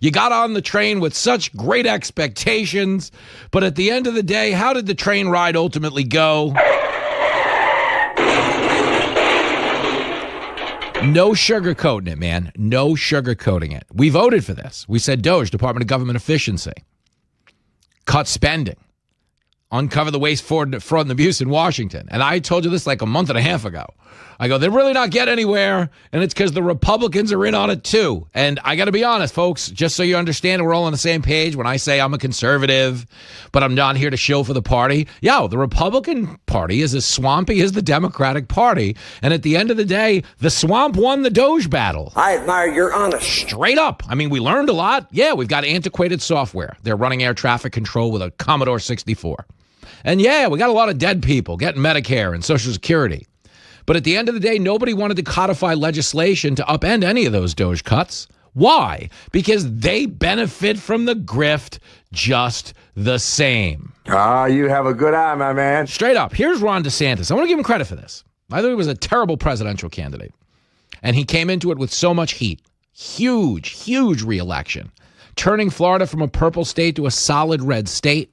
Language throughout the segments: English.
You got on the train with such great expectations, but at the end of the day, how did the train ride ultimately go? No sugarcoating it, man. No sugarcoating it. We voted for this. We said Doge, Department of Government Efficiency. Cut spending. Uncover the waste, fraud, and abuse in Washington. And I told you this like a month and a half ago. I go, they're really not getting anywhere, and it's because the Republicans are in on it too. And I got to be honest, folks, just so you understand, we're all on the same page when I say I'm a conservative, but I'm not here to shill for the party. Yo, the Republican Party is as swampy as the Democratic Party. And at the end of the day, the swamp won the Doge battle. I admire your honesty. Straight up. I mean, we learned a lot. Yeah, we've got antiquated software. They're running air traffic control with a Commodore 64. And yeah, we got a lot of dead people getting Medicare and Social Security. But at the end of the day, nobody wanted to codify legislation to upend any of those Doge cuts. Why? Because they benefit from the grift just the same. You have a good eye, my man. Straight up. Here's Ron DeSantis. I want to give him credit for this. I thought he was a terrible presidential candidate. And he came into it with so much heat. Huge, huge reelection. Turning Florida from a purple state to a solid red state.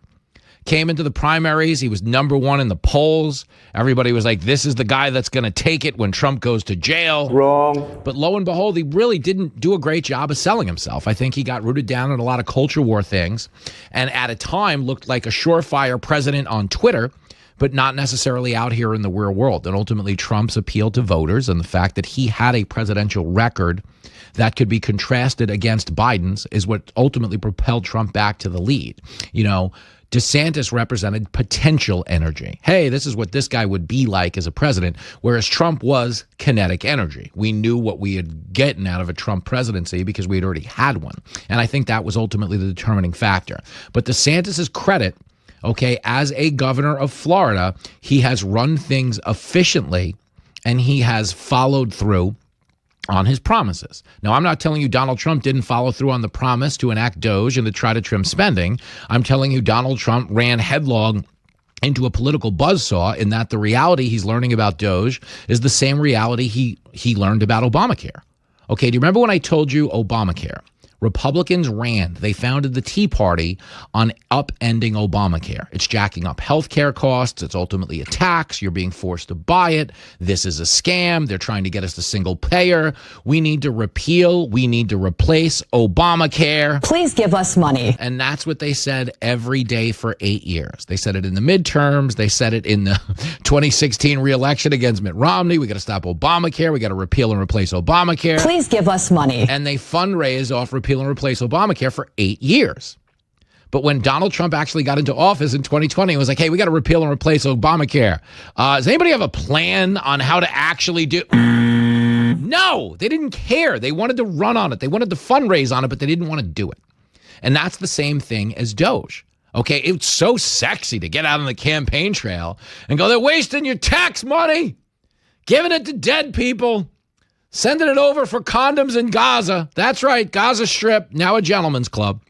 Came into the primaries. He was number one in the polls. Everybody was like, this is the guy that's going to take it when Trump goes to jail. Wrong. But lo and behold, he really didn't do a great job of selling himself. I think he got rooted down in a lot of culture war things and at a time looked like a surefire president on Twitter, but not necessarily out here in the real world. And ultimately, Trump's appeal to voters and the fact that he had a presidential record that could be contrasted against Biden's is what ultimately propelled Trump back to the lead. You know, DeSantis represented potential energy. Hey, this is what this guy would be like as a president, whereas Trump was kinetic energy. We knew what we had gotten out of a Trump presidency because we had already had one. And I think that was ultimately the determining factor. But DeSantis's credit, okay, as a governor of Florida, he has run things efficiently and he has followed through on his promises. Now, I'm not telling you Donald Trump didn't follow through on the promise to enact Doge and to try to trim spending. I'm telling you Donald Trump ran headlong into a political buzzsaw in that the reality he's learning about Doge is the same reality he learned about Obamacare. Okay, do you remember when I told you Obamacare? Republicans ran. They founded the Tea Party on upending Obamacare. It's jacking up healthcare costs. It's ultimately a tax. You're being forced to buy it. This is a scam. They're trying to get us to single payer. We need to repeal. We need to replace Obamacare. Please give us money. And that's what they said every day for 8 years. They said it in the midterms. They said it in the 2016 reelection against Mitt Romney. We got to stop Obamacare. We got to repeal and replace Obamacare. Please give us money. And they fundraise off repeal and replace Obamacare for 8 years. But when Donald Trump actually got into office in 2020, it was like, hey, we got to repeal and replace Obamacare. Does anybody have a plan on how to actually do? No, they didn't care. They wanted to run on it. They wanted to fundraise on it, but they didn't want to do it. And that's the same thing as Doge. Okay, it's so sexy to get out on the campaign trail and go, they're wasting your tax money, giving it to dead people. Sending it over for condoms in Gaza. That's right, Gaza Strip, now a gentleman's club.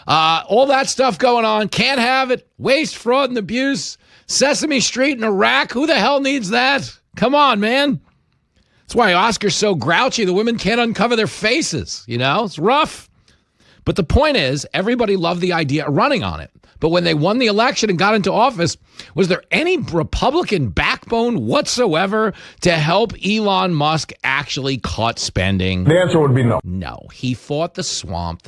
All that stuff going on. Can't have it. Waste, fraud, and abuse. Sesame Street in Iraq. Who the hell needs that? Come on, man. That's why Oscar's so grouchy. The women can't uncover their faces. You know, it's rough. But the point is, everybody loved the idea of running on it. But when they won the election and got into office, was there any Republican backbone whatsoever to help Elon Musk actually cut spending? The answer would be no. No. He fought the swamp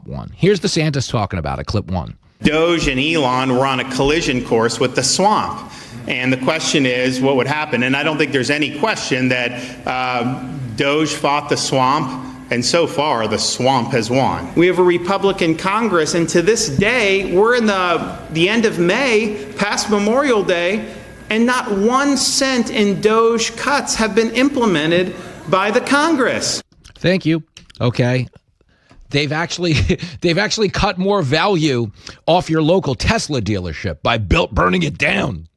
won. Here's DeSantis talking about it, clip 1. Doge and Elon were on a collision course with the swamp. And the question is, what would happen? And I don't think there's any question that Doge fought the swamp. And so far, the swamp has won. We have a Republican Congress, and to this day, we're in the end of May, past Memorial Day, and not 1 cent in Doge cuts have been implemented by the Congress. Thank you. Okay. They've actually cut more value off your local Tesla dealership by burning it down.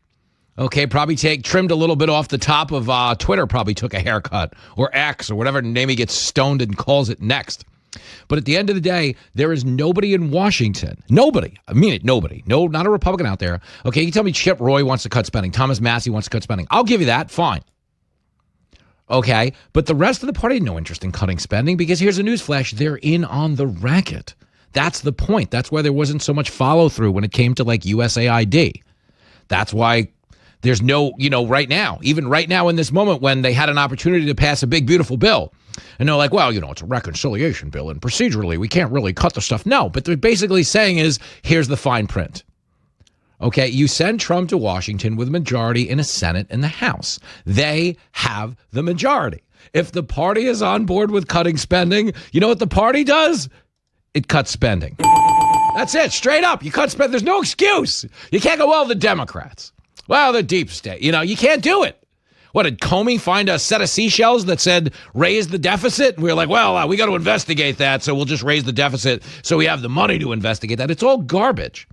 Okay, probably trimmed a little bit off the top of Twitter, probably took a haircut, or X, or whatever name he gets stoned and calls it next. But at the end of the day, there is nobody in Washington. Nobody. I mean it, nobody. No, not a Republican out there. Okay, you tell me Chip Roy wants to cut spending. Thomas Massey wants to cut spending. I'll give you that. Fine. Okay, but the rest of the party had no interest in cutting spending because here's a newsflash, they're in on the racket. That's the point. That's why there wasn't so much follow through when it came to like USAID. That's why there's no, right now, even right now in this moment when they had an opportunity to pass a big, beautiful bill. And they're like, well, it's a reconciliation bill and procedurally we can't really cut the stuff. No, but they're basically saying is, here's the fine print. Okay, you send Trump to Washington with a majority in the Senate and the House. They have the majority. If the party is on board with cutting spending, you know what the party does? It cuts spending. That's it, straight up. You cut spending. There's no excuse. You can't go, well, the Democrats. Well, the deep state. You can't do it. What, did Comey find a set of seashells that said raise the deficit? And we were like, well, we got to investigate that, so we'll just raise the deficit so we have the money to investigate that. It's all garbage.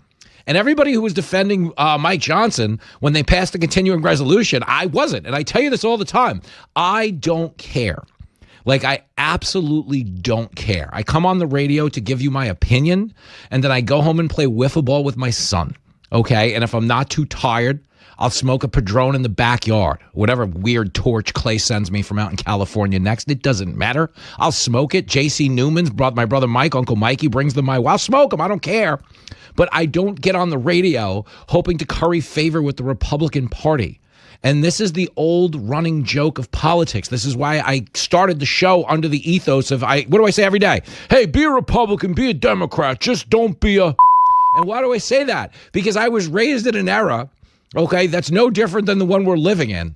And everybody who was defending Mike Johnson when they passed the continuing resolution, I wasn't. And I tell you this all the time. I don't care. Like, I absolutely don't care. I come on the radio to give you my opinion, and then I go home and play wiffle ball with my son, okay? And if I'm not too tired, I'll smoke a Padron in the backyard. Whatever weird torch Clay sends me from out in California next, it doesn't matter. I'll smoke it. J.C. Newman's brought my brother Mike, Uncle Mikey brings them my way. I'll smoke them. I don't care. But I don't get on the radio hoping to curry favor with the Republican Party. And this is the old running joke of politics. This is why I started the show under the ethos of, what do I say every day? Hey, be a Republican, be a Democrat, just don't be a... And why do I say that? Because I was raised in an era, okay, that's no different than the one we're living in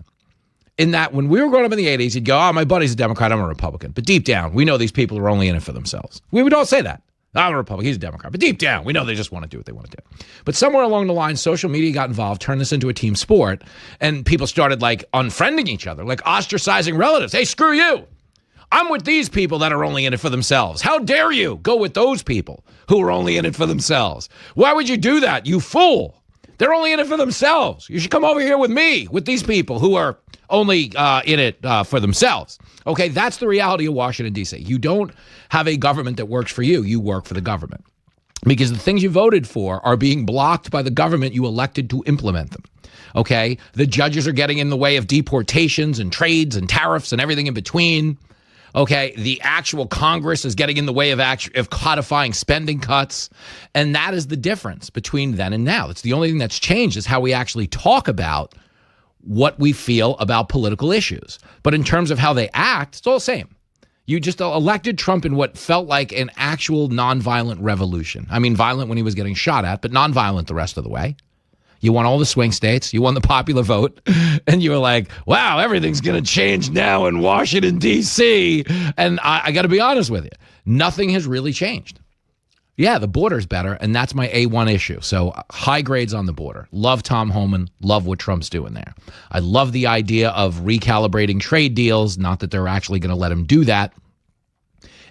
that when we were growing up in the 80s, you'd go, my buddy's a Democrat, I'm a Republican. But deep down, we know these people are only in it for themselves. We would all say that. I'm a Republican, he's a Democrat. But deep down, we know they just want to do what they want to do. But somewhere along the line, social media got involved, turned this into a team sport, and people started like unfriending each other, like ostracizing relatives. Hey, screw you. I'm with these people that are only in it for themselves. How dare you go with those people who are only in it for themselves? Why would you do that, you fool? They're only in it for themselves. You should come over here with me, with these people who are only in it for themselves. Okay, that's the reality of Washington, D.C. You don't have a government that works for you. You work for the government. Because the things you voted for are being blocked by the government you elected to implement them. Okay, the judges are getting in the way of deportations and trades and tariffs and everything in between. Okay, the actual Congress is getting in the way of codifying spending cuts. And that is the difference between then and now. It's the only thing that's changed is how we actually talk about what we feel about political issues. But in terms of how they act, it's all the same. You just elected Trump in what felt like an actual nonviolent revolution. I mean, violent when he was getting shot at, but nonviolent the rest of the way. You won all the swing states. You won the popular vote. And you were like, wow, everything's going to change now in Washington, D.C. And I got to be honest with you. Nothing has really changed. Yeah, the border's better, and that's my A1 issue. So high grades on the border. Love Tom Homan. Love what Trump's doing there. I love the idea of recalibrating trade deals, not that they're actually going to let him do that,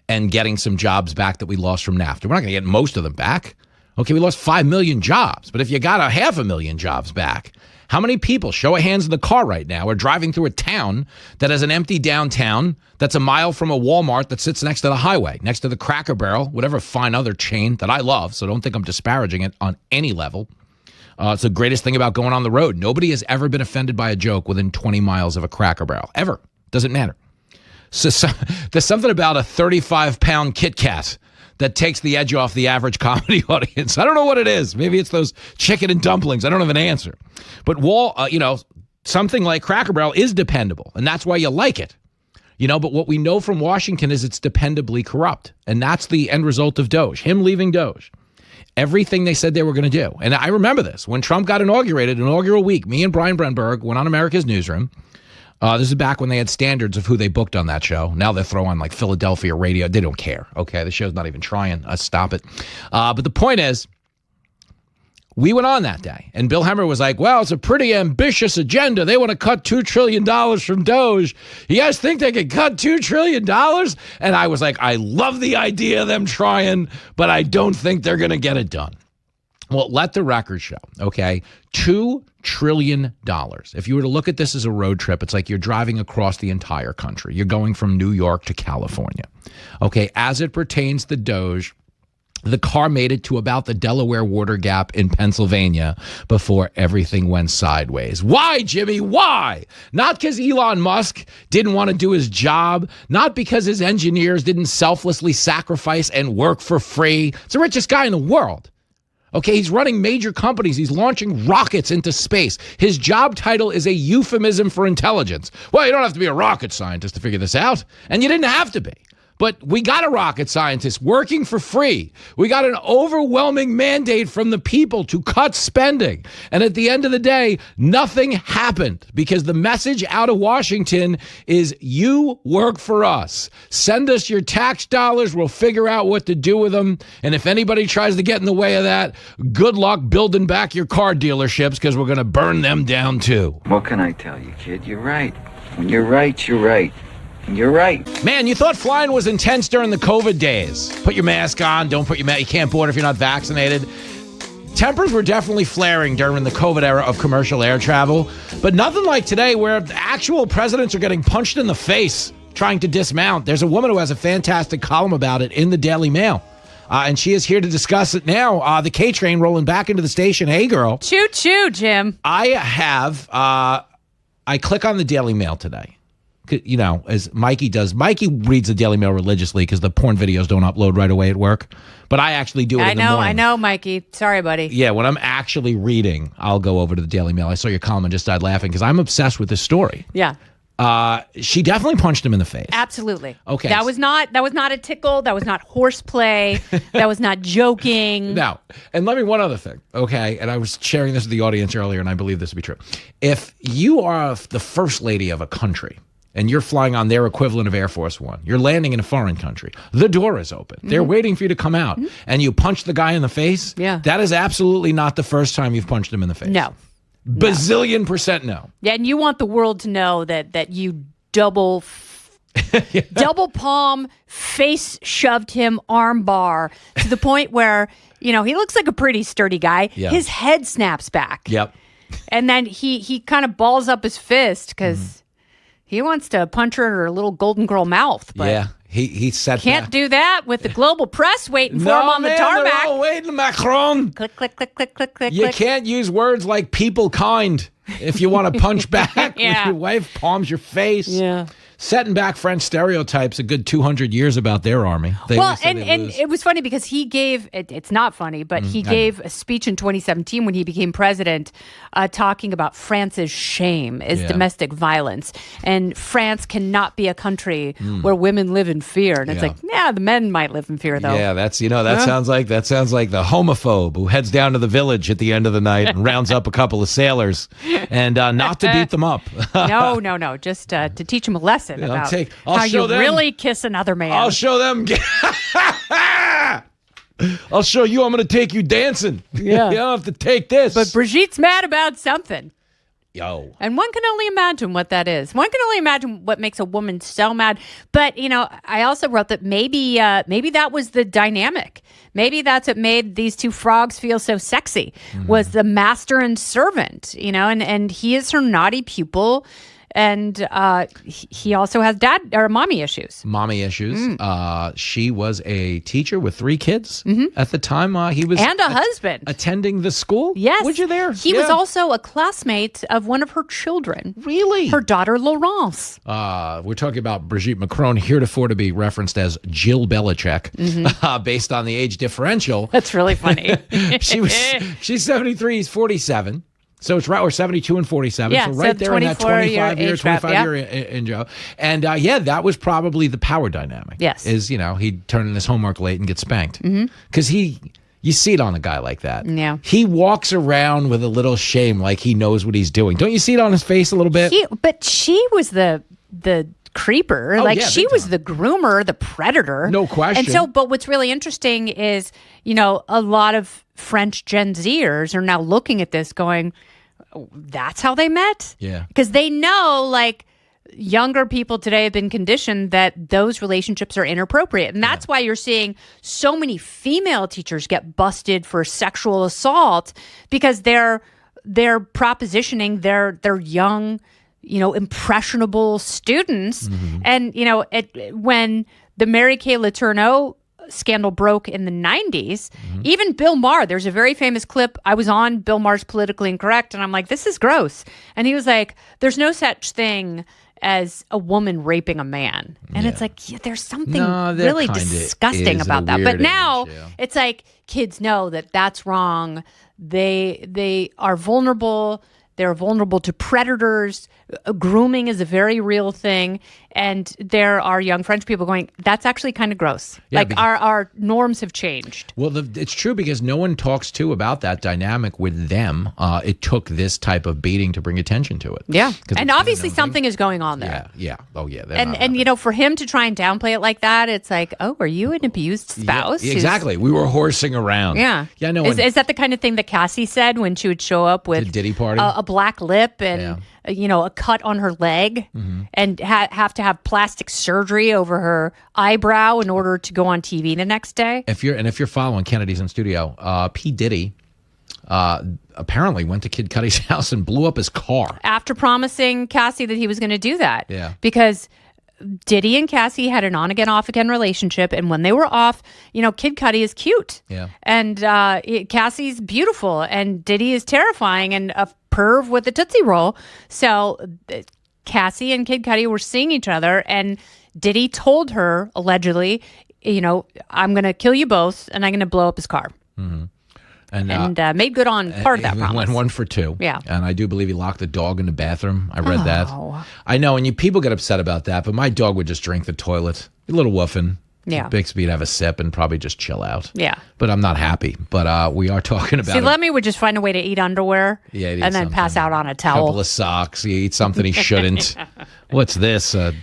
and getting some jobs back that we lost from NAFTA. We're not going to get most of them back. Okay, we lost 5 million jobs, but if you got 500,000 jobs back, how many people, show of hands in the car right now, are driving through a town that has an empty downtown that's a mile from a Walmart that sits next to the highway, next to the Cracker Barrel, whatever fine other chain that I love, so don't think I'm disparaging it on any level. It's the greatest thing about going on the road. Nobody has ever been offended by a joke within 20 miles of a Cracker Barrel, ever. Doesn't matter. So there's something about a 35-pound Kit Kat that takes the edge off the average comedy audience. I don't know what it is. Maybe it's those chicken and dumplings. I don't have an answer. But something like Cracker Barrel is dependable, and that's why you like it. But what we know from Washington is it's dependably corrupt, and that's the end result of Doge, him leaving Doge. Everything they said they were going to do. And I remember this. When Trump got inaugurated, inaugural week, me and Brian Brenberg went on America's Newsroom. This is back when they had standards of who they booked on that show. Now they throw on like Philadelphia radio. They don't care. Okay, the show's not even trying. Stop it. But the point is, we went on that day, and Bill Hemmer was like, well, it's a pretty ambitious agenda. They want to cut $2 trillion from Doge. You guys think they could cut $2 trillion? And I was like, I love the idea of them trying, but I don't think they're going to get it done. Well, let the record show, okay? $2 trillion. If you were to look at this as a road trip, it's like you're driving across the entire country. You're going from New York to California. Okay, as it pertains to Doge, The car made it to about the Delaware Water Gap in Pennsylvania before everything went sideways. Why, Jimmy? Why? Not because Elon Musk didn't want to do his job, not because his engineers didn't selflessly sacrifice and work for free. It's the richest guy in the world. Okay, he's running major companies. He's launching rockets into space. His job title is a euphemism for intelligence. Well, you don't have to be a rocket scientist to figure this out, and you didn't have to be. But we got a rocket scientist working for free. We got an overwhelming mandate from the people to cut spending. And at the end of the day, nothing happened because the message out of Washington is you work for us. Send us your tax dollars. We'll figure out what to do with them. And if anybody tries to get in the way of that, good luck building back your car dealerships because we're going to burn them down too. What can I tell you, kid? You're right. When you're right, you're right. You're right. Man, you thought flying was intense during the COVID days. Put your mask on. Don't put your mask. You can't board if you're not vaccinated. Tempers were definitely flaring during the COVID era of commercial air travel, but nothing like today where actual presidents are getting punched in the face trying to dismount. There's a woman who has a fantastic column about it in the Daily Mail. And she is here to discuss it now. The K train rolling back into the station. Hey, girl. Choo choo, Jim. I click on the Daily Mail today. You know, as Mikey does. Mikey reads the Daily Mail religiously because the porn videos don't upload right away at work. But I actually do it in the morning. I know, Mikey. Sorry, buddy. Yeah, when I'm actually reading, I'll go over to the Daily Mail. I saw your column and just started laughing because I'm obsessed with this story. Yeah. She definitely punched him in the face. Absolutely. Okay. That was not a tickle. That was not horseplay. That was not joking. Now, and let me one other thing, okay? And I was sharing this with the audience earlier, and I believe this to be true. If you are the first lady of a country, and you're flying on their equivalent of Air Force One, you're landing in a foreign country, the door is open. They're waiting for you to come out, and you punch the guy in the face? Yeah. That is absolutely not the first time you've punched him in the face. No. Bazillion % no. Yeah, and you want the world to know that you double palm, face shoved him arm bar to the point where, you know, he looks like a pretty sturdy guy. Yeah. His head snaps back. Yep. And then he kind of balls up his fist because he wants to punch her in her little golden girl mouth. But yeah. He said can't do that with the global press waiting for him on the They're tarmac. all waiting, Macron. Click, click, click, click, click, click. You can't use words like people kind if you want to punch back with your wife, palms your face. Yeah. Setting back French stereotypes a good 200 years about their army. And it was funny because he gave, it's not funny, but he gave a speech in 2017 when he became president talking about France's shame is domestic violence. And France cannot be a country where women live in fear. And it's like, yeah, the men might live in fear though. Yeah, that sounds like the homophobe who heads down to the village at the end of the night and rounds up a couple of sailors and not to beat them up. No, just to teach them a lesson about how you really kiss another man. I'll show them. I'll show you. I'm going to take you dancing. Yeah. You don't have to take this. But Brigitte's mad about something. Yo. And one can only imagine what that is. One can only imagine what makes a woman so mad. But, you know, I also wrote that maybe that was the dynamic. Maybe that's what made these two frogs feel so sexy, was the master and servant, you know, and he is her naughty pupil. And he also has mommy issues. Mommy issues. She was a teacher with 3 kids at the time. He was and a husband attending the school. Yes, was you there? He was also a classmate of one of her children. Really? Her daughter Laurence. We're talking about Brigitte Macron, heretofore to be referenced as Jill Belichick, based on the age differential. That's really funny. She's 73. He's 47. So it's right, or 72 and 47. Yeah, so right there in that 25-year intro. And that was probably the power dynamic. Yes. Is, you know, he'd turn in his homework late and get spanked. Because you see it on a guy like that. Yeah. He walks around with a little shame like he knows what he's doing. Don't you see it on his face a little bit? But she was the creeper. She was the groomer, the predator. No question. And so, but what's really interesting is, you know, a lot of French Gen Zers are now looking at this going, that's how they met? Yeah. Because they know, like, younger people today have been conditioned that those relationships are inappropriate. And that's why you're seeing so many female teachers get busted for sexual assault, because they're propositioning their young, you know, impressionable students. And, you know, when the Mary Kay Letourneau scandal broke in the 90s, even Bill Maher, there's a very famous clip. I was on Bill Maher's Politically Incorrect, and I'm like, this is gross. And he was like, there's no such thing as a woman raping a man. And it's like, there's something really disgusting about that. But now it's like kids know that that's wrong. They are vulnerable. They're vulnerable to predators. Grooming is a very real thing. And there are young French people going, that's actually kind of gross. Yeah, like our norms have changed. Well, it's true because no one talks about that dynamic with them. It took this type of beating to bring attention to it. Yeah. And obviously something is going on there. Yeah. Oh, yeah. And for him to try and downplay it like that, it's like, oh, are you an abused spouse? Yeah, exactly. We were horsing around. Yeah. Yeah, no. Is that the kind of thing that Cassie said when she would show up with the Diddy party? A black lip and a cut on her leg and have to have plastic surgery over her eyebrow in order to go on TV the next day? If you're following Kennedy's in studio, P. Diddy apparently went to Kid Cudi's house and blew up his car. After promising Cassie that he was going to do that. Yeah. Because Diddy and Cassie had an on-again, off-again relationship, and when they were off, Kid Cudi is cute. Yeah. And Cassie's beautiful, and Diddy is terrifying and a perv with a Tootsie Roll. So Cassie and Kid Cudi were seeing each other, and Diddy told her, allegedly, I'm going to kill you both, and I'm going to blow up his car. Mm-hmm. And made good on part of that promise. Went 1 for 2. Yeah. And I do believe he locked the dog in the bathroom. I read that. I know, and people get upset about that, but my dog would just drink the toilet. A little woofing. Yeah. Bixby'd have a sip and probably just chill out. Yeah. But I'm not happy. But we are talking about Lemmy would just find a way to eat underwear and then pass out on a towel. A couple of socks. He eats something he shouldn't. What's this? A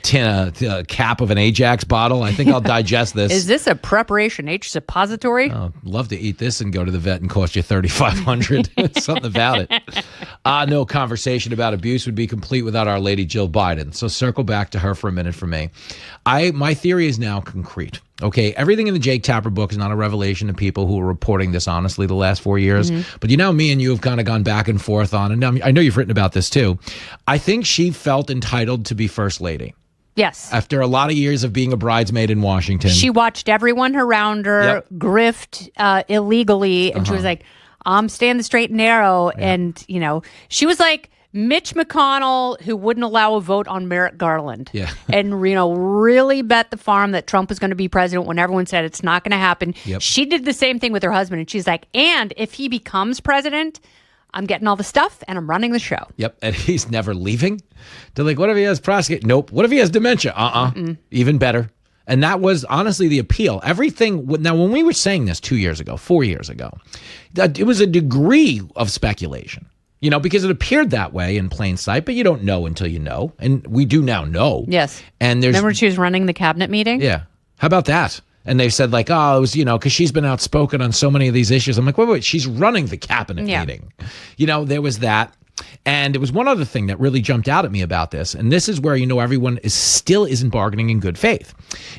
cap of an Ajax bottle? I think I'll digest this. Is this a Preparation H suppository? Oh, love to eat this and go to the vet and cost you $3,500. Something about it. No conversation about abuse would be complete without Our Lady Jill Biden. So circle back to her for a minute for me. My theory is now concrete. Okay, everything in the Jake Tapper book is not a revelation to people who are reporting this honestly the last 4 years. Mm-hmm. But me and you have kind of gone back and forth on, and I know you've written about this too. I think she felt entitled to be first lady. Yes. After a lot of years of being a bridesmaid in Washington. She watched everyone around her grift illegally, and she was like, I'm staying the straight and narrow. Yeah. And, she was like Mitch McConnell, who wouldn't allow a vote on Merrick Garland. Yeah. And, really bet the farm that Trump was going to be president when everyone said it's not going to happen. Yep. She did the same thing with her husband. And she's like, and if he becomes president, I'm getting all the stuff and I'm running the show. Yep. And he's never leaving. They're like, what if he has prostate? Nope. What if he has dementia? Even better. And that was honestly the appeal. Everything. Now, when we were saying this 2 years ago, 4 years ago, it was a degree of speculation. Because it appeared that way in plain sight, but you don't know until you know. And we do now know. Yes. And remember she was running the cabinet meeting? Yeah. How about that? And they said it was, because she's been outspoken on so many of these issues. I'm like, wait, she's running the cabinet meeting. There was that. And it was one other thing that really jumped out at me about this. And this is where, everyone isn't bargaining in good faith.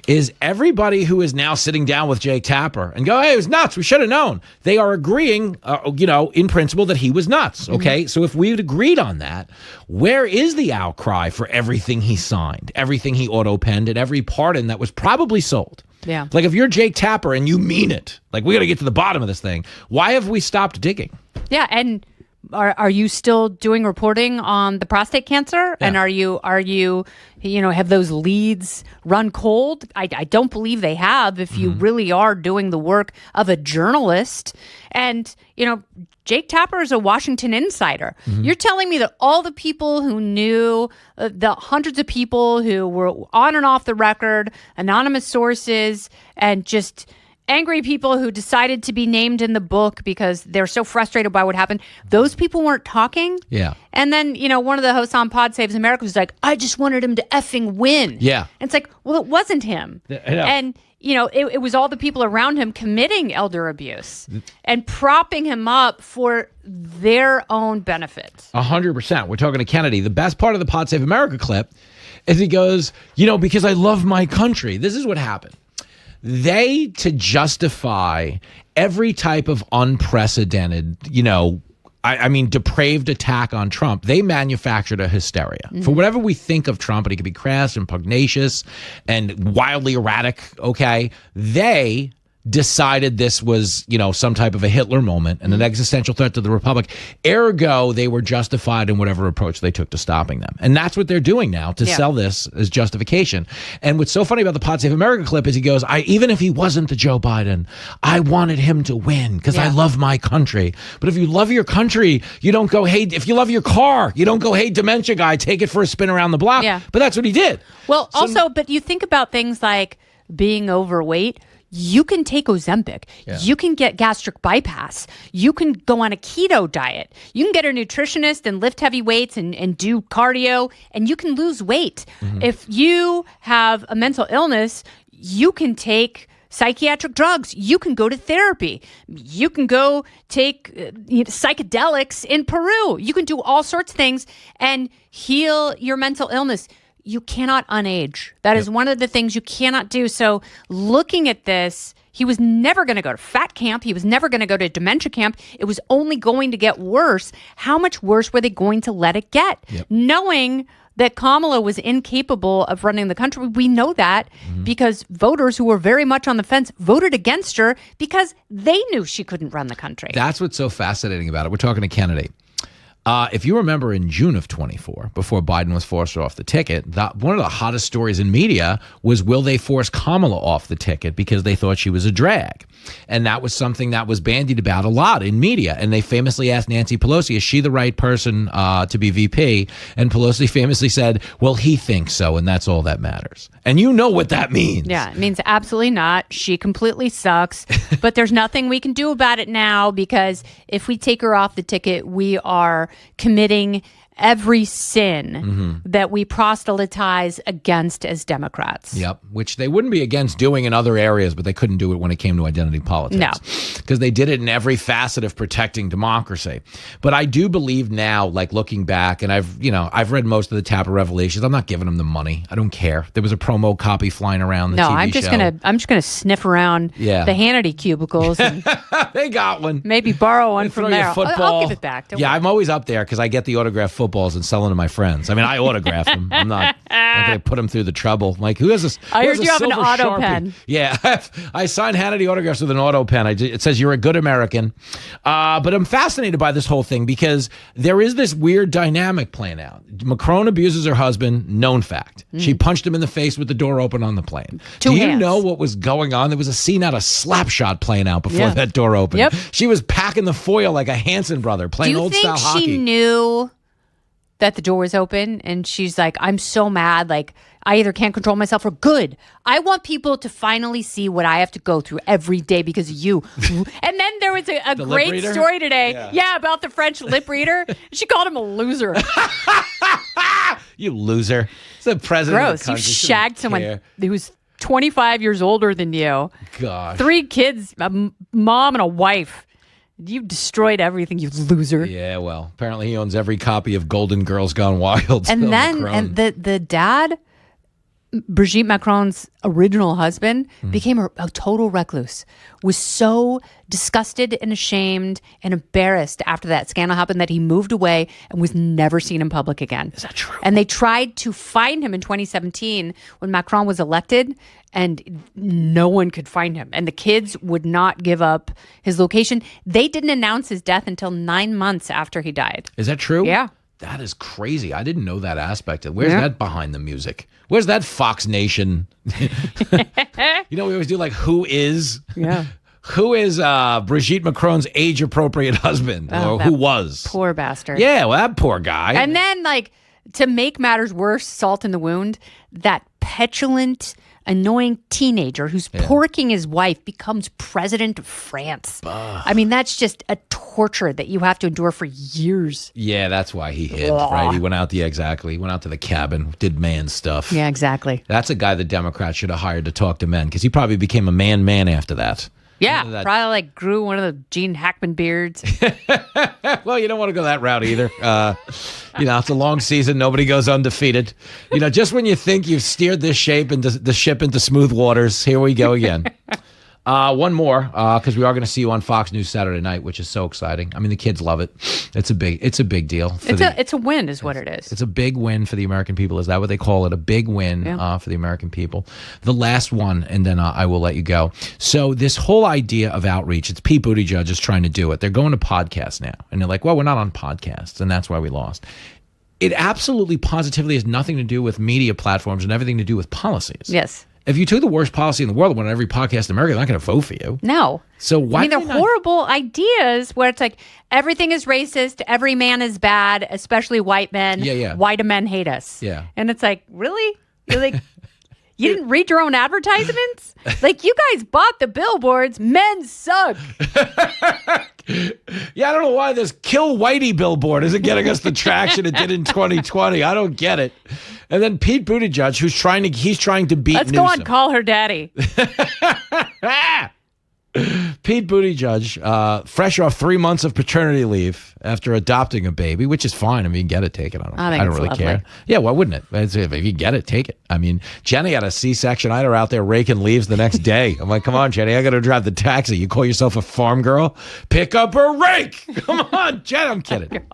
Is everybody who is now sitting down with Jake Tapper and go, hey, it was nuts. We should have known. They are agreeing, in principle that he was nuts. Okay. Mm-hmm. So if we had agreed on that, where is the outcry for everything he signed, everything he auto-penned, and every pardon that was probably sold? Yeah. Like if you're Jake Tapper and you mean it, like we got to get to the bottom of this thing. Why have we stopped digging? Yeah. And are you still doing reporting on the prostate cancer? Yeah. And are you have those leads run cold? I don't believe they have if you really are doing the work of a journalist. And, Jake Tapper is a Washington insider. Mm-hmm. You're telling me that all the people who knew, the hundreds of people who were on and off the record, anonymous sources, and just angry people who decided to be named in the book because they're so frustrated by what happened, those people weren't talking? Yeah. And then, one of the hosts on Pod Saves America was like, I just wanted him to effing win. Yeah. And it's like, well, it wasn't him. And, it was all the people around him committing elder abuse and propping him up for their own benefit. 100%. We're talking to Kennedy. The best part of the Pod Save America clip is he goes, because I love my country. This is what happened. They, to justify every type of unprecedented, depraved attack on Trump, they manufactured a hysteria. Mm-hmm. For whatever we think of Trump, and he could be crass and pugnacious and wildly erratic, okay, they decided this was, some type of a Hitler moment and an existential threat to the republic. Ergo, they were justified in whatever approach they took to stopping them. And that's what they're doing now to sell this as justification. And what's so funny about the Pod Save America clip is he goes, even if he wasn't the Joe Biden, I wanted him to win because I love my country. But if you love your country, you don't go, hey, if you love your car, you don't go, hey, dementia guy, take it for a spin around the block. Yeah. But that's what he did. Well, but you think about things like being overweight. You can take Ozempic. Yeah. You can get gastric bypass. You can go on a keto diet. You can get a nutritionist and lift heavy weights and do cardio, and you can lose weight. Mm-hmm. If you have a mental illness, you can take psychiatric drugs. You can go to therapy. You can go take psychedelics in Peru. You can do all sorts of things and heal your mental illness. You cannot unage. That is one of the things you cannot do. So looking at this, he was never going to go to fat camp. He was never going to go to dementia camp. It was only going to get worse. How much worse were they going to let it get? Knowing that Kamala was incapable of running the country, we know that because voters who were very much on the fence voted against her because they knew she couldn't run the country. That's what's so fascinating about it. We're talking to Kennedy. If you remember in June of 24, before Biden was forced off the ticket, one of the hottest stories in media was, will they force Kamala off the ticket because they thought she was a drag? And that was something that was bandied about a lot in media. And they famously asked Nancy Pelosi, is she the right person to be VP? And Pelosi famously said, well, he thinks so, and that's all that matters. And you know what that means. Yeah, it means absolutely not. She completely sucks. But there's nothing we can do about it now because if we take her off the ticket, we are committing every sin that we proselytize against as Democrats. Yep, which they wouldn't be against doing in other areas, but they couldn't do it when it came to identity politics. No. Because they did it in every facet of protecting democracy. But I do believe now, like looking back, and I've read most of the Tapper Revelations. I'm not giving them the money. I don't care. There was a promo copy flying around the TV show. I'm just gonna sniff around the Hannity cubicles and they got one. Maybe borrow one from there. I'll give it back. Don't worry. I'm always up there because I get the autographed footballs and sell them to my friends. I mean, I autograph them. I'm not going to put them through the trouble. Like, who has this? I heard you have an auto pen. Yeah, I sign Hannity autographs with an auto pen. It says you're a good American. But I'm fascinated by this whole thing because there is this weird dynamic playing out. Macron abuses her husband, known fact. She punched him in the face with the door open on the plane. Do you know what was going on? There was a scene out of Slapshot playing out before that door opened. Yep. She was packing the foil like a Hanson brother, playing old-style hockey. Do you think she knew that the door was open and she's like, I'm so mad, like I either can't control myself or good. I want people to finally see what I have to go through every day because of you. And then there was a great story today. Yeah, about the French lip reader. She called him a loser. You loser. It's the president of the country. You shagged someone who was 25 years older than you. Gosh. 3 kids, a mom and a wife. You destroyed everything, you loser. Yeah, well, apparently he owns every copy of Golden Girls Gone Wild. And then and the dad, Brigitte Macron's original husband, became a total recluse, was so disgusted and ashamed and embarrassed after that scandal happened that he moved away and was never seen in public again. Is that true? And they tried to find him in 2017 when Macron was elected, and no one could find him. And the kids would not give up his location. They didn't announce his death until 9 months after he died. Is that true? Yeah. That is crazy. I didn't know that aspect. Where's that behind the music? Where's that Fox Nation? We always do like, who is? Yeah. Who is Brigitte Macron's age-appropriate husband? Or who was? Poor bastard. Yeah, well, that poor guy. And then, like, to make matters worse, salt in the wound, that petulant, annoying teenager who's porking his wife becomes president of France. I mean, that's just a torture that you have to endure for years. Yeah, that's why he hid, right? He went out He went out to the cabin, did man stuff. Yeah, exactly. That's a guy the Democrats should have hired to talk to men because he probably became a man after that. Yeah, probably like grew one of the Gene Hackman beards. Well, you don't want to go that route either. It's a long season. Nobody goes undefeated. Just when you think you've steered this ship into smooth waters, here we go again. One more, because we are going to see you on Fox News Saturday night, which is so exciting. I mean, the kids love it. It's a big deal. It's a win, is what it is. It's a big win for the American people. Is that what they call it? A big win for the American people. The last one, and then I will let you go. So this whole idea of outreach, it's Pete Buttigieg is trying to do it. They're going to podcasts now, and they're like, well, we're not on podcasts, and that's why we lost. It absolutely positively has nothing to do with media platforms and everything to do with policies. Yes. If you took the worst policy in the world, when every podcast in America, they're not going to vote for you. No. So why? I mean, they're horrible ideas where it's like everything is racist, every man is bad, especially white men. Yeah. White men hate us. Yeah. And it's like, really? You're like, you didn't read your own advertisements? Like, you guys bought the billboards. Men suck. Yeah, I don't know why this Kill Whitey billboard isn't getting us the traction it did in 2020. I don't get it. And then Pete Buttigieg, he's trying to beat Let's Newsom. go on Call Her Daddy. Pete Buttigieg, fresh off 3 months of paternity leave after adopting a baby, which is fine. I mean, get it, take it. I don't really care. Yeah, why wouldn't it? If you get it, take it. I mean, Jenny had a C-section. I had her out there raking leaves the next day. I'm like, come on, Jenny, I got to drive the taxi. You call yourself a farm girl? Pick up a rake. Come on, Jen. I'm kidding.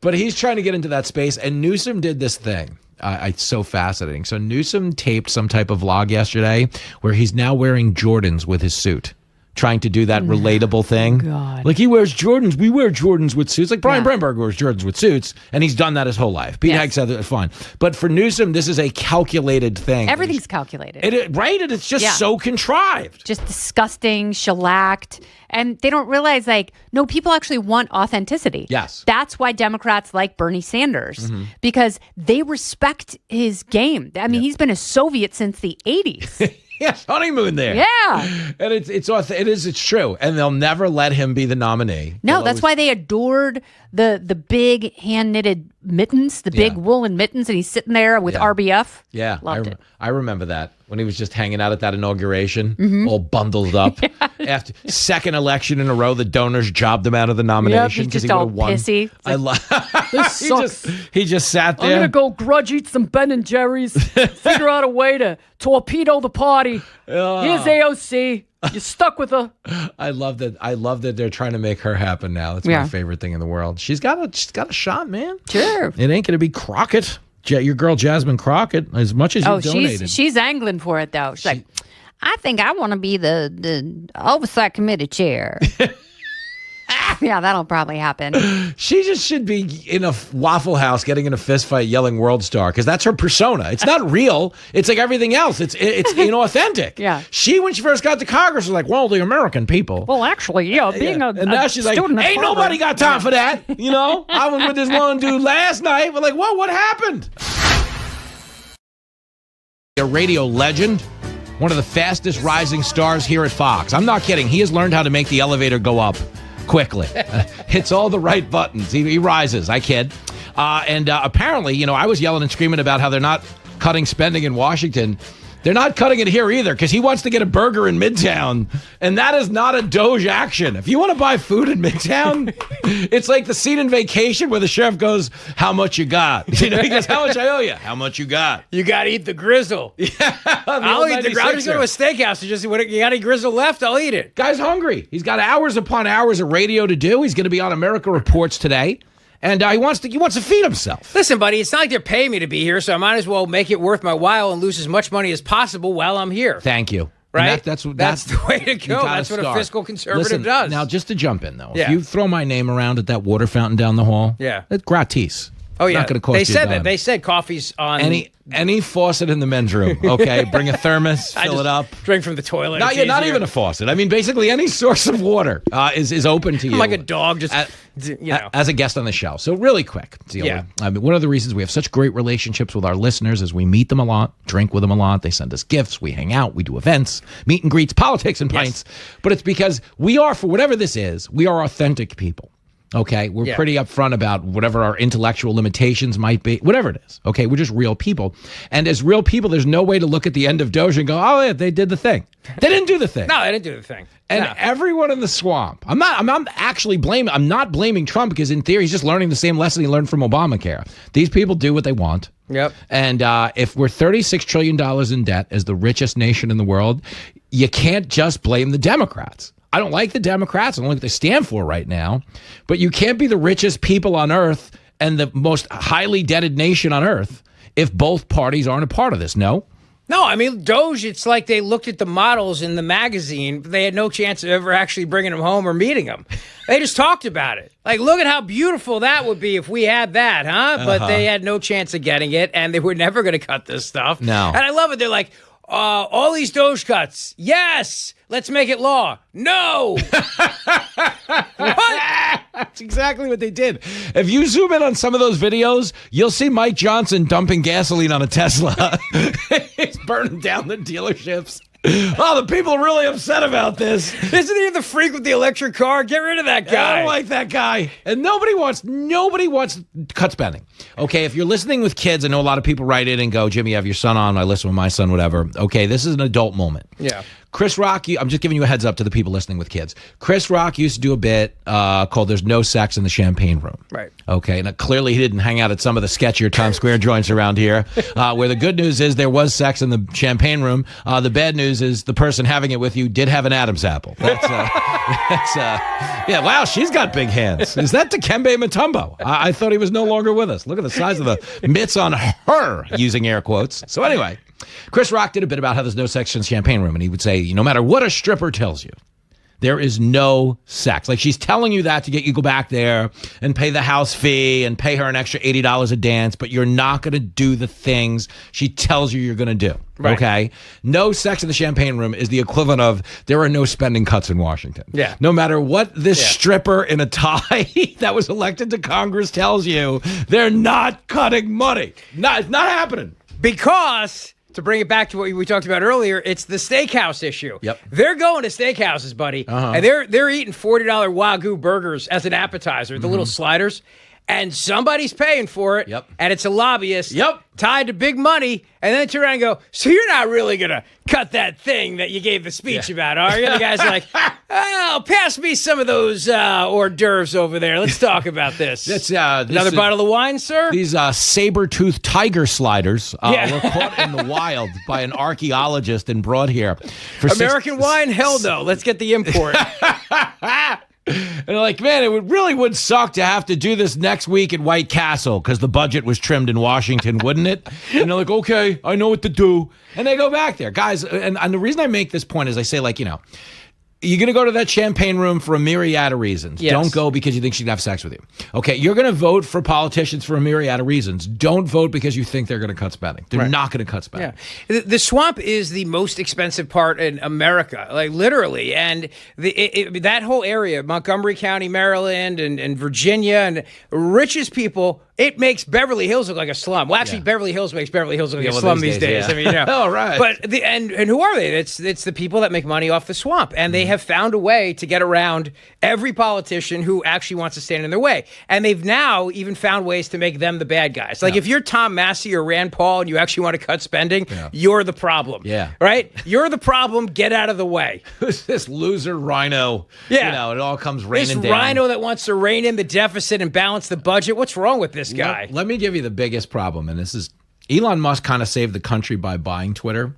But he's trying to get into that space, and Newsom did this thing. It's so fascinating. So Newsom taped some type of vlog yesterday where he's now wearing Jordans with his suit, trying to do that relatable thing. God. Like he wears Jordans. We wear Jordans with suits. Like Brian Bremberg wears Jordans with suits, and he's done that his whole life. Pete Hegg said that's fine. But for Newsom, this is a calculated thing. Everything's calculated. Right? And it's just so contrived. Just disgusting, shellacked. And they don't realize, like, no, people actually want authenticity. Yes. That's why Democrats like Bernie Sanders, because they respect his game. I mean, he's been a Soviet since the 80s. Yes, honeymoon there. Yeah. And it's true. And they'll never let him be the nominee. No, that's why they adored the big hand-knitted mittens, the big woolen mittens, and he's sitting there with RBF. Yeah. Loved it. I remember that when he was just hanging out at that inauguration, all bundled up. After second election in a row, the donors jobbed him out of the nomination because he's just he would all have won. pissy. I love. This sucks. He just sat there. I'm going to go grudge eat some Ben and Jerry's, figure out a way to torpedo the party. Here's AOC. You're stuck with her. I love that they're trying to make her happen now. That's my favorite thing in the world. She's got a shot, man. Sure. It ain't going to be Crockett. Your girl Jasmine Crockett, as much as you donated. She's angling for it, though. She's like, I think I want to be the oversight committee chair. Yeah, that'll probably happen. She just should be in a Waffle House getting in a fist fight yelling World Star, because that's her persona. It's not real. It's like everything else. It's inauthentic. Yeah. When she first got to Congress, was like, well, the American people. Well, actually, being a and now she's like, student ain't nobody got time for that. I was with this one dude last night. We're like, whoa, what happened? A radio legend, one of the fastest rising stars here at Fox. I'm not kidding. He has learned how to make the elevator go up quickly. Hits all the right buttons. He rises. I kid. And apparently, I was yelling and screaming about how they're not cutting spending in Washington. They're not cutting it here either, because he wants to get a burger in Midtown, and that is not a Doge action. If you want to buy food in Midtown, it's like the scene in Vacation where the chef goes, how much you got? He goes, how much I owe you? How much you got? You got to eat the grizzle. Yeah, I'll eat the grizzle. I'll just go to a steakhouse and just, you got any grizzle left? I'll eat it. Guy's hungry. He's got hours upon hours of radio to do. He's going to be on America Reports today. And he wants to feed himself. Listen, buddy, it's not like they're paying me to be here, so I might as well make it worth my while and lose as much money as possible while I'm here. Thank you. Right? That's the way to go. That's what a fiscal conservative does. Now, just to jump in, though, if you throw my name around at that water fountain down the hall, it's gratis. Oh, yeah. Not going to cost they you said a dime. that. They said coffee's on... Any faucet in the men's room, okay? Bring a thermos, fill it up. Drink from the toilet. Not even a faucet. I mean, basically any source of water is open to you. I'm like a dog, just, as a guest on the show. So really quick, Zeoli. Yeah. I mean, one of the reasons we have such great relationships with our listeners is we meet them a lot, drink with them a lot. They send us gifts. We hang out. We do events, meet and greets, politics and pints. But it's because we are, for whatever this is, we are authentic people. Okay, we're pretty upfront about whatever our intellectual limitations might be, whatever it is. Okay, we're just real people. And as real people, there's no way to look at the end of Doge and go, oh, yeah, they did the thing. They didn't do the thing. No, they didn't do the thing. And everyone in the swamp, I'm not blaming Trump, because in theory, he's just learning the same lesson he learned from Obamacare. These people do what they want. Yep. And if we're $36 trillion in debt as the richest nation in the world, you can't just blame the Democrats. I don't like the Democrats. I don't like what they stand for right now. But you can't be the richest people on earth and the most highly indebted nation on earth if both parties aren't a part of this. No? No, I mean, Doge, it's like they looked at the models in the magazine, but they had no chance of ever actually bringing them home or meeting them. They just talked about it. Like, look at how beautiful that would be if we had that, huh? But they had no chance of getting it, and they were never going to cut this stuff. No. And I love it. They're like, all these Doge cuts. Yes. Let's make it law. No. What? That's exactly what they did. If you zoom in on some of those videos, you'll see Mike Johnson dumping gasoline on a Tesla. He's burning down the dealerships. Oh, the people are really upset about this. Isn't he the freak with the electric car? Get rid of that guy. I don't like that guy. And nobody wants cut spending. Okay, if you're listening with kids, I know a lot of people write in and go, Jimmy, you have your son on. I listen with my son, whatever. Okay, this is an adult moment. Yeah. Chris Rock, I'm just giving you a heads up to the people listening with kids. Chris Rock used to do a bit called There's No Sex in the Champagne Room. Right. Okay, now clearly he didn't hang out at some of the sketchier Times Square joints around here, where the good news is there was sex in the champagne room. The bad news is the person having it with you did have an Adam's apple. Yeah, wow, she's got big hands. Is that Dikembe Mutombo? I thought he was no longer with us. Look at the size of the mitts on her, using air quotes. So anyway, Chris Rock did a bit about how there's no sex in the champagne room, and he would say, no matter what a stripper tells you, there is no sex. Like, she's telling you that to get you to go back there and pay the house fee and pay her an extra $80 a dance, but you're not going to do the things she tells you you're going to do. Right. Okay? No sex in the champagne room is the equivalent of there are no spending cuts in Washington. Yeah. No matter what this stripper in a tie that was elected to Congress tells you, they're not cutting money. It's not happening. Because, to bring it back to what we talked about earlier, it's the steakhouse issue. Yep. They're going to steakhouses, buddy, and they're eating $40 Wagyu burgers as an appetizer, the little sliders, and somebody's paying for it, and it's a lobbyist tied to big money, and then turn around and go, so you're not really going to cut that thing that you gave the speech about, are you? The guy's like, oh, pass me some of those hors d'oeuvres over there. Let's talk about this. Another bottle of wine, sir? These saber-toothed tiger sliders were caught in the wild by an archaeologist in Broad here. American wine? Hell no. Let's get the import. And they're like, man, it really would suck to have to do this next week at White Castle because the budget was trimmed in Washington, wouldn't it? And they're like, okay, I know what to do. And they go back there. Guys, and the reason I make this point is I say, like, you're going to go to that champagne room for a myriad of reasons. Yes. Don't go because you think she'd have sex with you. Okay, you're going to vote for politicians for a myriad of reasons. Don't vote because you think they're going to cut spending. They're not going to cut spending. Yeah. The swamp is the most expensive part in America, like literally. And that whole area, Montgomery County, Maryland, and Virginia, and richest people, it makes Beverly Hills look like a slum. Well, actually, Beverly Hills makes Beverly Hills look like a slum these days. I mean, Oh, right. But and who are they? It's the people that make money off the swamp, and they have found a way to get around every politician who actually wants to stand in their way. And they've now even found ways to make them the bad guys. Like if you're Tom Massey or Rand Paul and you actually want to cut spending, you're the problem. Yeah. Right? You're the problem. Get out of the way. Who's this loser rhino? Yeah. It all comes raining This down. rhino that wants to rein in the deficit and balance the budget. What's wrong with this guy? Let me give you the biggest problem, and this is Elon Musk kind of saved the country by buying Twitter.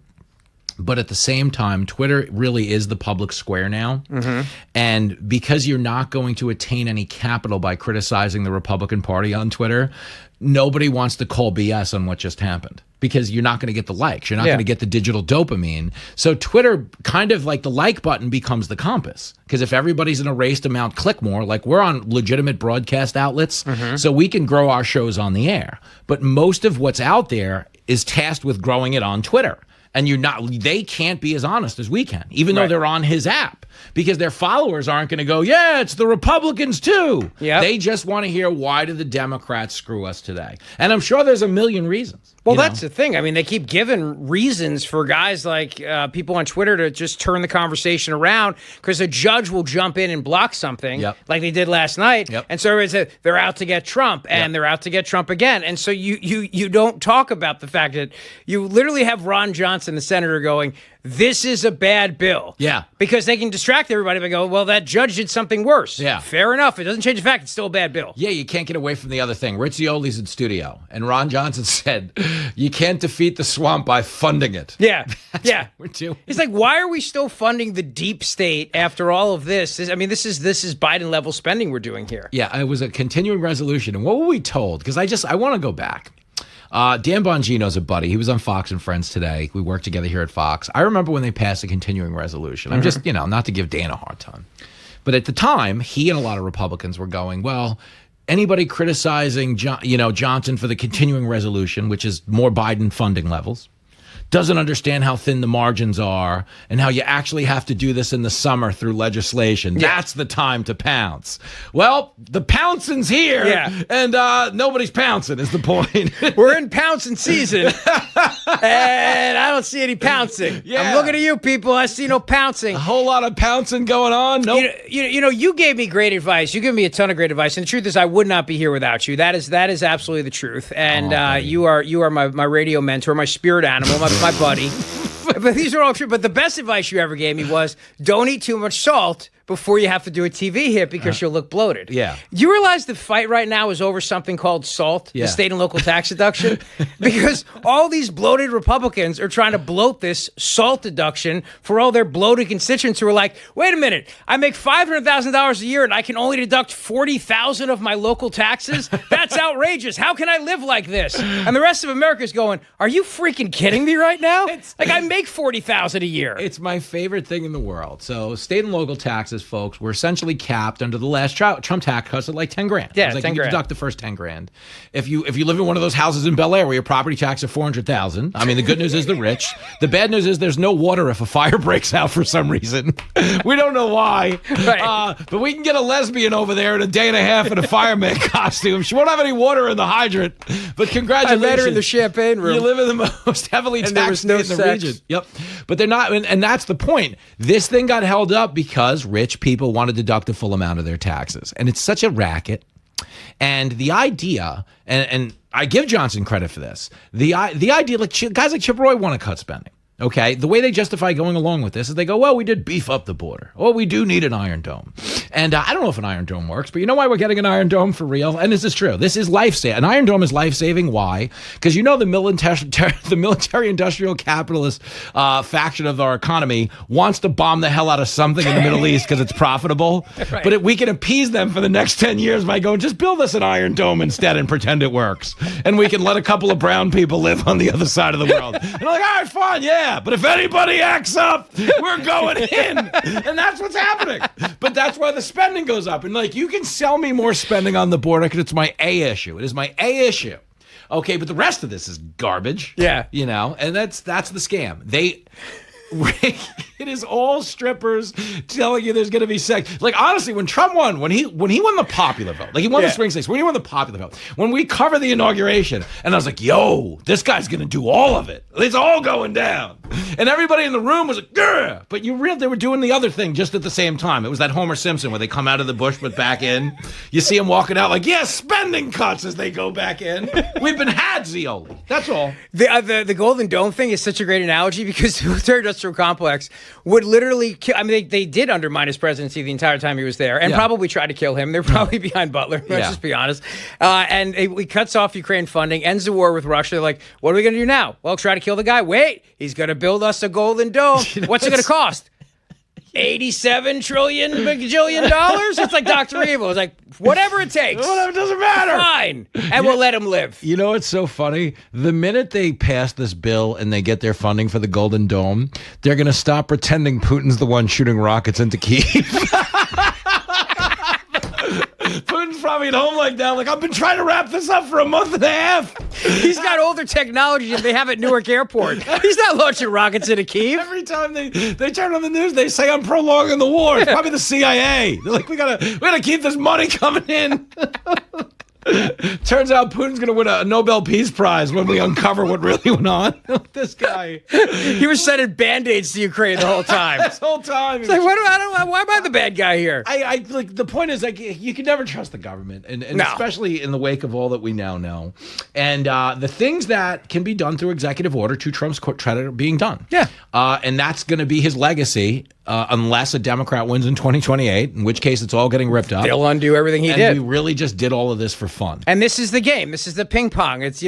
But at the same time, Twitter really is the public square now. And because you're not going to attain any capital by criticizing the Republican Party on Twitter, nobody wants to call BS on what just happened because you're not going to get the likes. You're not going to get the digital dopamine. So Twitter, kind of like the like button becomes the compass. Because if everybody's in a race to mount click more, like we're on legitimate broadcast outlets, so we can grow our shows on the air. But most of what's out there is tasked with growing it on Twitter. And they can't be as honest as we can, even though they're on his app, because their followers aren't going to go, yeah, it's the Republicans too. They just want to hear, why did the Democrats screw us today? And I'm sure there's a million reasons. Well, that's the thing. I mean, they keep giving reasons for guys like people on Twitter to just turn the conversation around because a judge will jump in and block something like they did last night. And so everybody said they're out to get Trump and they're out to get Trump again. And so you don't talk about the fact that you literally have Ron Johnson, the senator, going, this is a bad bill. Yeah. Because they can distract everybody by going, well, that judge did something worse. Yeah. Fair enough. It doesn't change the fact it's still a bad bill. Yeah, you can't get away from the other thing. Rich Zeoli's in studio, and Ron Johnson said, you can't defeat the swamp by funding it. Yeah. Yeah. We're doing. It's like, why are we still funding the deep state after all of this? I mean, this is Biden level spending we're doing here. Yeah, it was a continuing resolution. And what were we told? Because I want to go back. Dan Bongino's a buddy. He was on Fox and Friends today. We worked together here at Fox. I remember when they passed a continuing resolution. I'm just, not to give Dan a hard time. But at the time, he and a lot of Republicans were going, well, anybody criticizing Johnson for the continuing resolution, which is more Biden funding levels, doesn't understand how thin the margins are and how you actually have to do this in the summer through legislation. Yeah. That's the time to pounce. Well, the pouncing's here, and nobody's pouncing is the point. We're in pouncing season, and I don't see any pouncing. Yeah. I'm looking at you people. I see no pouncing. A whole lot of pouncing going on. Nope. You gave me great advice. You gave me a ton of great advice, and the truth is I would not be here without you. That is absolutely the truth. And you are my radio mentor, my spirit animal, my buddy. But these are all true. But the best advice you ever gave me was don't eat too much salt before you have to do a TV hit because you'll look bloated. Yeah. You realize the fight right now is over something called SALT, the state and local tax deduction? Because all these bloated Republicans are trying to bloat this SALT deduction for all their bloated constituents who are like, wait a minute, I make $500,000 a year and I can only deduct $40,000 of my local taxes? That's outrageous. How can I live like this? And the rest of America's going, are you freaking kidding me right now? I make $40,000 a year. It's my favorite thing in the world. So state and local taxes, folks, were essentially capped under the last Trump tax cuts at like 10 grand. Yeah, it was like 10 you grand. deduct the first 10 grand. If you live in one of those houses in Bel Air where your property tax is $400,000, I mean, the good news is the rich. The bad news is there's no water if a fire breaks out for some reason. We don't know why. Right. But we can get a lesbian over there in a day and a half in a fireman costume. She won't have any water in the hydrant. But congratulations. I met her in the champagne room. You live in the most heavily taxed state in the region. Yep. But they're not, and that's the point. This thing got held up because rich people want to deduct the full amount of their taxes. And it's such a racket. And the idea, and I give Johnson credit for this, the idea, like guys like Chip Roy want to cut spending. Okay, the way they justify going along with this is they go, well, we did beef up the border. Well, we do need an Iron Dome. And I don't know if an Iron Dome works, but you know why we're getting an Iron Dome for real? And this is true. This is life-saving. An Iron Dome is life-saving. Why? Because the military-industrial capitalist faction of our economy wants to bomb the hell out of something in the Middle East because it's profitable. Right. But we can appease them for the next 10 years by going, just build us an Iron Dome instead and pretend it works. And we can let a couple of brown people live on the other side of the world. And they're like, all right, fine, yeah. But if anybody acts up, we're going in. And that's what's happening. But that's why the spending goes up. And like, you can sell me more spending on the border because it's my A issue. It is my A issue. Okay, but the rest of this is garbage. Yeah. And that's the scam. It is all strippers telling you there's going to be sex. Like, honestly, when Trump won, when he won the popular vote, like he won the swing states, when he won the popular vote, when we covered the inauguration, and I was like, yo, this guy's going to do all of it. It's all going down. And everybody in the room was like, grr. But they were doing the other thing just at the same time. It was that Homer Simpson where they come out of the bush but back in. You see them walking out like, yes, spending cuts as they go back in. We've been had, Zeoli. That's all. The Golden Dome thing is such a great analogy because the military-industrial complex would literally kill. I mean, they did undermine his presidency the entire time he was there and probably tried to kill him. They're probably behind Butler. Let's just be honest. And he cuts off Ukraine funding, ends the war with Russia. They're like, what are we going to do now? Well, try to kill the guy. Wait, he's going to build us a Golden Dome. What's it going to cost? $87 trillion bajillion dollars? It's like Dr. Evil. It's like, whatever it takes. Whatever, it doesn't matter. Fine. And we'll let him live. You know what's so funny? The minute they pass this bill and they get their funding for the Golden Dome, they're going to stop pretending Putin's the one shooting rockets into Kyiv. Putin's probably at home like that. Like, I've been trying to wrap this up for a month and a half. He's got older technology than they have at Newark Airport. He's not launching rockets into Kyiv. Every time they turn on the news, they say I'm prolonging the war. It's probably the CIA. They're like, we gotta keep this money coming in. Turns out Putin's going to win a Nobel Peace Prize when we uncover what really went on. This guy. He was sending Band-Aids to Ukraine the whole time. This whole time. It's like, why am I the bad guy here? I like the point is like you can never trust the government, and No. especially in the wake of all that we now know, and the things that can be done through executive order to Trump's credit are being done. Yeah, and that's going to be his legacy unless a Democrat wins in 2028, in which case it's all getting ripped up. they'll undo everything he and did. we really just did all of this for fun. And this is the game. This is the ping pong. It's,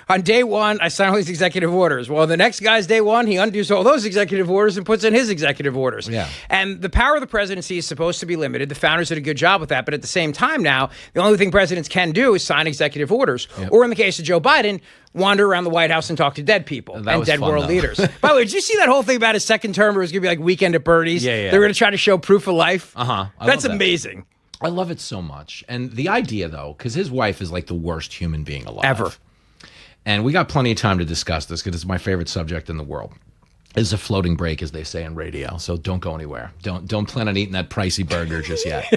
on day one, I sign all these executive orders. Well, the next guy's day one, he undoes all those executive orders and puts in his executive orders. Yeah. And the power of the presidency is supposed to be limited. The founders did a good job with that. But at the same time now, the only thing presidents can do is sign executive orders. Yep. Or in the case of Joe Biden, wander around the White House and talk to dead people and dead fun, world though. leaders. By the way, did you see that whole thing about his second term where it was going to be like Weekend at Bernie's? Yeah. They were going to try to show proof of life. Uh-huh. That's amazing. I love it so much. And the idea, though, because his wife is like the worst human being alive. Ever. And we got plenty of time to discuss this because it's my favorite subject in the world. It's a floating break, as they say in radio. So don't go anywhere. Don't plan on eating that pricey burger just yet.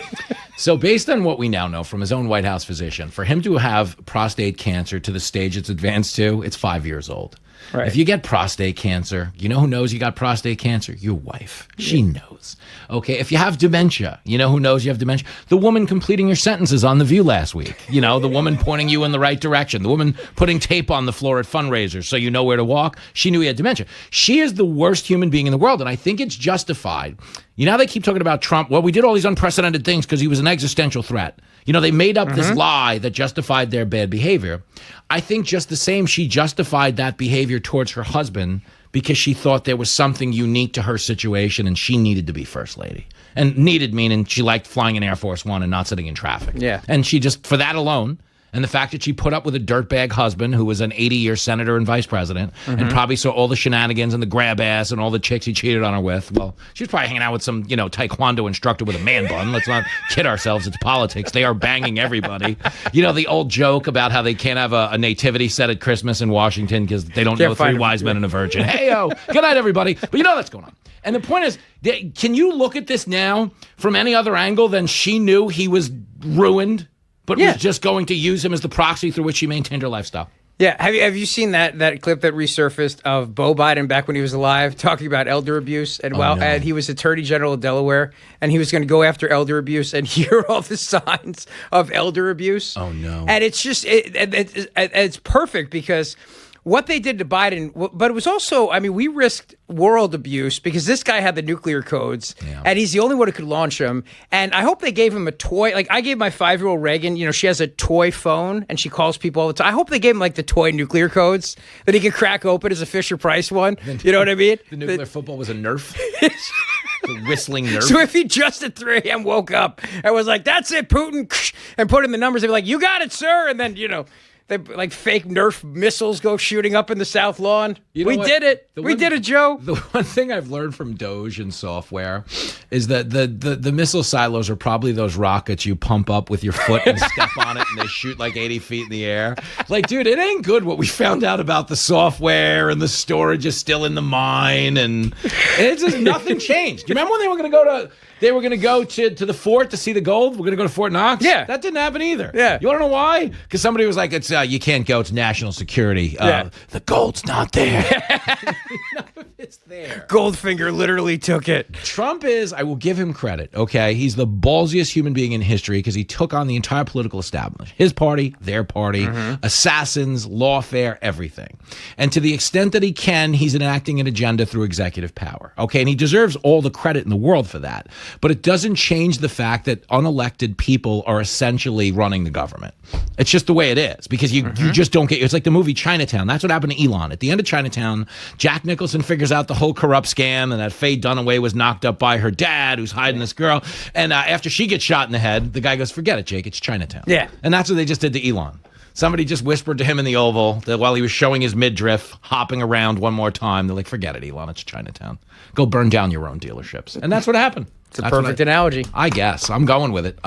So based on what we now know from his own White House physician, for him to have prostate cancer to the stage it's advanced to, it's 5 years old. Right. If you get prostate cancer, you know who knows you got prostate cancer? Your wife. She knows. Okay. If you have dementia, you know who knows you have dementia? The woman completing your sentences on The View last week. You know, the woman pointing you in the right direction. The woman putting tape on the floor at fundraisers so you know where to walk. She knew you had dementia. She is the worst human being in the world. And I think it's justified. You know how they keep talking about Trump? Well, we did all these unprecedented things because he was an existential threat. You know, they made up this lie that justified their bad behavior. I think just the same, she justified that behavior towards her husband because she thought there was something unique to her situation and she needed to be first lady. And needed meaning she liked flying in Air Force One and not sitting in traffic. Yeah. And she just, for that alone, and the fact that she put up with a dirtbag husband who was an 80-year senator and vice president and probably saw all the shenanigans and the grab ass and all the chicks he cheated on her with. Well, she was probably hanging out with some, taekwondo instructor with a man bun. Let's not kid ourselves. It's politics. They are banging everybody. You know, the old joke about how they can't have a nativity set at Christmas in Washington because they don't know three wise men and a virgin. Hey-o. Good night, everybody. But you know that's going on. And the point is, can you look at this now from any other angle than she knew he was ruined? But was just going to use him as the proxy through which she maintained her lifestyle. Yeah, have you seen that clip that resurfaced of Beau Biden back when he was alive talking about elder abuse and and he was Attorney General of Delaware and he was going to go after elder abuse and hear all the signs of elder abuse. Oh no! And it's just it's perfect because what they did to Biden, but it was also, I mean, we risked world abuse because this guy had the nuclear codes and he's the only one who could launch them. And I hope they gave him a toy. Like I gave my 5-year-old Reagan, she has a toy phone and she calls people all the time. I hope they gave him like the toy nuclear codes that he could crack open as a Fisher-Price one. You know what I mean? The nuclear football was a Nerf. The whistling Nerf. So if he just at 3 a.m. woke up and was like, that's it, Putin, and put in the numbers, they'd be like, you got it, sir. And then, they like fake Nerf missiles go shooting up in the South Lawn. We did it. We did it, Joe. The one thing I've learned from Doge and software is that the missile silos are probably those rockets you pump up with your foot and step on it and they shoot like 80 feet in the air. Like, dude, it ain't good what we found out about the software and the storage is still in the mine and it's just nothing changed. Do you remember when they were going to go to the fort to see the gold? We're going to go to Fort Knox? Yeah. That didn't happen either. Yeah. You want to know why? Because somebody was like, it's you can't go. It's national security. The gold's not there. It's there. Goldfinger literally took it. Trump is, I will give him credit, okay? He's the ballsiest human being in history because he took on the entire political establishment. His party, their party, assassins, lawfare, everything. And to the extent that he can, he's enacting an agenda through executive power, okay? And he deserves all the credit in the world for that. But it doesn't change the fact that unelected people are essentially running the government. It's just the way it is because you just don't get, it's like the movie Chinatown. That's what happened to Elon. At the end of Chinatown, Jack Nicholson figures out the whole corrupt scam and that Faye Dunaway was knocked up by her dad who's hiding this girl. And after she gets shot in the head, the guy goes, forget it, Jake, it's Chinatown. Yeah. And that's what they just did to Elon. Somebody just whispered to him in the Oval that while he was showing his midriff, hopping around one more time, they're like, forget it, Elon, it's Chinatown. Go burn down your own dealerships. And that's what happened. It's a perfect analogy. I guess. I'm going with it.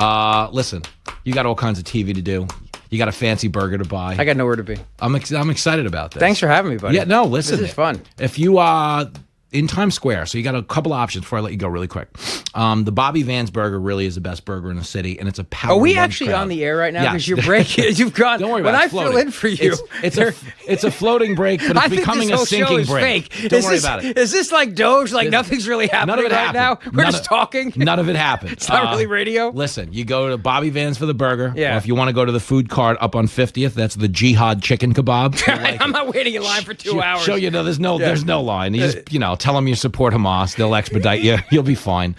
Listen, you got all kinds of TV to do. You got a fancy burger to buy. I got nowhere to be. I'm excited about this. Thanks for having me, buddy. Yeah, no, listen. This is fun. If you in Times Square. So you got a couple options before I let you go really quick. The Bobby Vans burger really is the best burger in the city, and it's a power. Are we lunch actually crowd. on the air right now? Yes. Because you're breaking. You've gone. Don't worry when about it. I It's fill floating. in for you, It's a floating break, but it's becoming a sinking break. Fake. Don't worry about it. Is this like Doge? Like nothing's really happening None of it right happened. now? We're just talking? None of it happened. It's not really radio? Listen, you go to Bobby Vans for the burger. Yeah. Or if you want to go to the food cart up on 50th, that's the Jihad chicken kebab. I'm not waiting in line for 2 hours. Show you, there's no line. You just, tell them you support Hamas. They'll expedite you. You'll be fine.